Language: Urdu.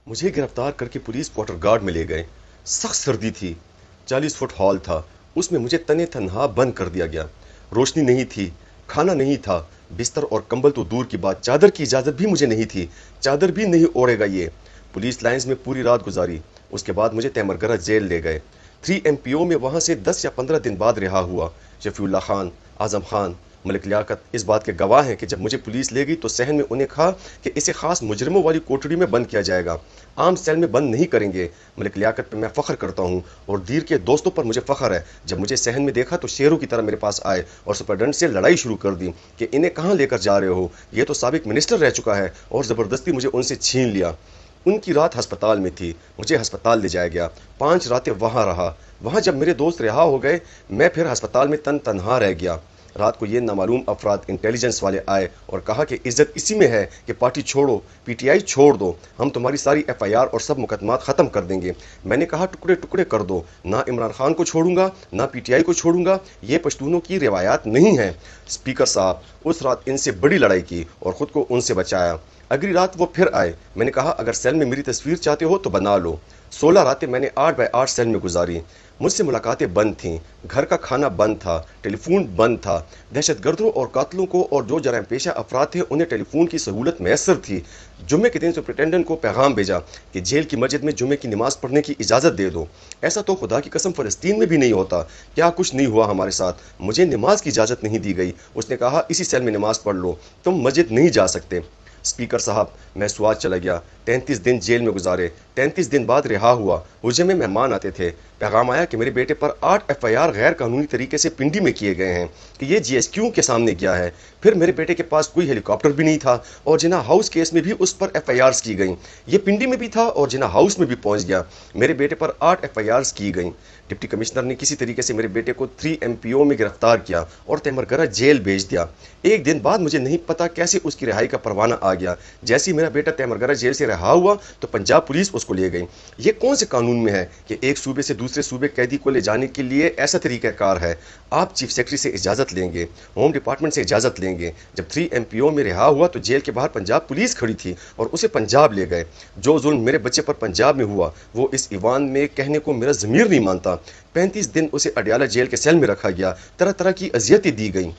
مجھے گرفتار کر کے پولیس کوارٹر گارڈ میں لے گئے۔ سخت سردی تھی، 40 فٹ ہال تھا، اس میں مجھے تنے تنہا بند کر دیا گیا۔ روشنی نہیں تھی، کھانا نہیں تھا، بستر اور کمبل تو دور کی بات، چادر کی اجازت بھی مجھے نہیں تھی، چادر بھی نہیں اوڑھے گا یہ۔ پولیس لائنز میں پوری رات گزاری، اس کے بعد مجھے تیمرگرہ جیل لے گئے۔ 3 MPO میں وہاں سے 10 یا 15 دن بعد رہا ہوا۔ شفیع اللہ خان، اعظم خان، ملک لیاقت اس بات کے گواہ ہیں کہ جب مجھے پولیس لے گئی تو صحن میں انہیں کہا کہ اسے خاص مجرموں والی کوٹڑی میں بند کیا جائے گا، عام سیل میں بند نہیں کریں گے۔ ملک لیاقت پہ میں فخر کرتا ہوں اور دیر کے دوستوں پر مجھے فخر ہے۔ جب مجھے صحن میں دیکھا تو شیروں کی طرح میرے پاس آئے اور سپرڈنٹ سے لڑائی شروع کر دی کہ انہیں کہاں لے کر جا رہے ہو، یہ تو سابق منسٹر رہ چکا ہے، اور زبردستی مجھے ان سے چھین لیا۔ ان کی رات ہسپتال میں تھی، مجھے ہسپتال لے جایا گیا، 5 راتیں وہاں رہا۔ وہاں جب میرے دوست رہا ہو گئے، میں پھر ہسپتال میں تنہا رہ گیا۔ رات کو یہ نامعلوم افراد انٹیلیجنس والے آئے اور کہا کہ عزت اسی میں ہے کہ پارٹی چھوڑو، PTI چھوڑ دو، ہم تمہاری ساری FIR اور سب مقدمات ختم کر دیں گے۔ میں نے کہا ٹکڑے ٹکڑے کر دو، نہ عمران خان کو چھوڑوں گا نہ PTI کو چھوڑوں گا، یہ پشتونوں کی روایات نہیں ہیں۔ اسپیکر صاحب اس رات ان سے بڑی لڑائی کی اور خود کو ان سے بچایا۔ اگلی رات وہ پھر آئے، میں نے کہا اگر سیل میں میری تصویر چاہتے ہو تو بنا لو۔ 16 راتیں میں نے 8 بائی 8 سیل میں گزاری۔ مجھ سے ملاقاتیں بند تھیں، گھر کا کھانا بند تھا، ٹیلی فون بند تھا۔ دہشت گردوں اور قاتلوں کو اور جو جرائم پیشہ افراد تھے انہیں ٹیلی فون کی سہولت میسر تھی۔ جمعے کے دن سپرنٹینڈنٹ کو پیغام بھیجا کہ جیل کی مسجد میں جمعے کی نماز پڑھنے کی اجازت دے دو۔ ایسا تو خدا کی قسم فلسطین میں بھی نہیں ہوتا۔ کیا کچھ نہیں ہوا ہمارے ساتھ، مجھے نماز کی اجازت نہیں دی گئی۔ اس نے کہا اسی سیل میں نماز پڑھ لو، تم مسجد نہیں جا سکتے۔ اسپیکر صاحب میں سوات چلا گیا، 33 دن جیل میں گزارے، 33 دن بعد رہا ہوا۔ حجرے میں مہمان آتے تھے، پیغام آیا کہ میرے بیٹے پر 8 FIR غیر قانونی طریقے سے پنڈی میں کیے گئے ہیں کہ یہ GSQ کے سامنے گیا ہے۔ پھر میرے بیٹے کے پاس کوئی ہیلی کاپٹر بھی نہیں تھا اور جناح ہاؤس کیس میں بھی اس پر FIRs کی گئیں۔ یہ پنڈی میں بھی تھا اور جناح ہاؤس میں بھی پہنچ گیا۔ میرے بیٹے پر 8 FIRs کی گئیں۔ ڈپٹی کمشنر نے کسی طریقے سے میرے بیٹے کو 3 MPO میں گرفتار کیا اور تیمرگرہ جیل بھیج دیا۔ ایک دن بعد مجھے نہیں پتا کیسے اس کی رہائی کا پروانہ آ گیا۔ جیسے ہی میرا بیٹا تیمرگرہ جیل سے رہا ہوا تو پنجاب پولیس اس کو لے گئی۔ یہ کون سے قانون میں ہے کہ ایک صوبے سے دوسرے صوبے قیدی کو لے جانے کے لیے ایسا طریقہ کار ہے؟ آپ چیف سیکرٹری سے اجازت لیں گے، ہوم ڈپارٹمنٹ سے اجازت لیں گے۔ جب 3 MPO میں رہا ہوا تو جیل کے باہر پنجاب پولیس کھڑی تھی اور اسے پنجاب لے گئے۔ جو ظلم میرے بچے پر پنجاب میں ہوا وہ اس ایوان میں کہنے کو میرا ضمیر نہیں مانتا۔ 35 دن اسے اڈیالہ جیل کے سیل میں رکھا گیا، طرح طرح کی اذیتیں دی گئیں۔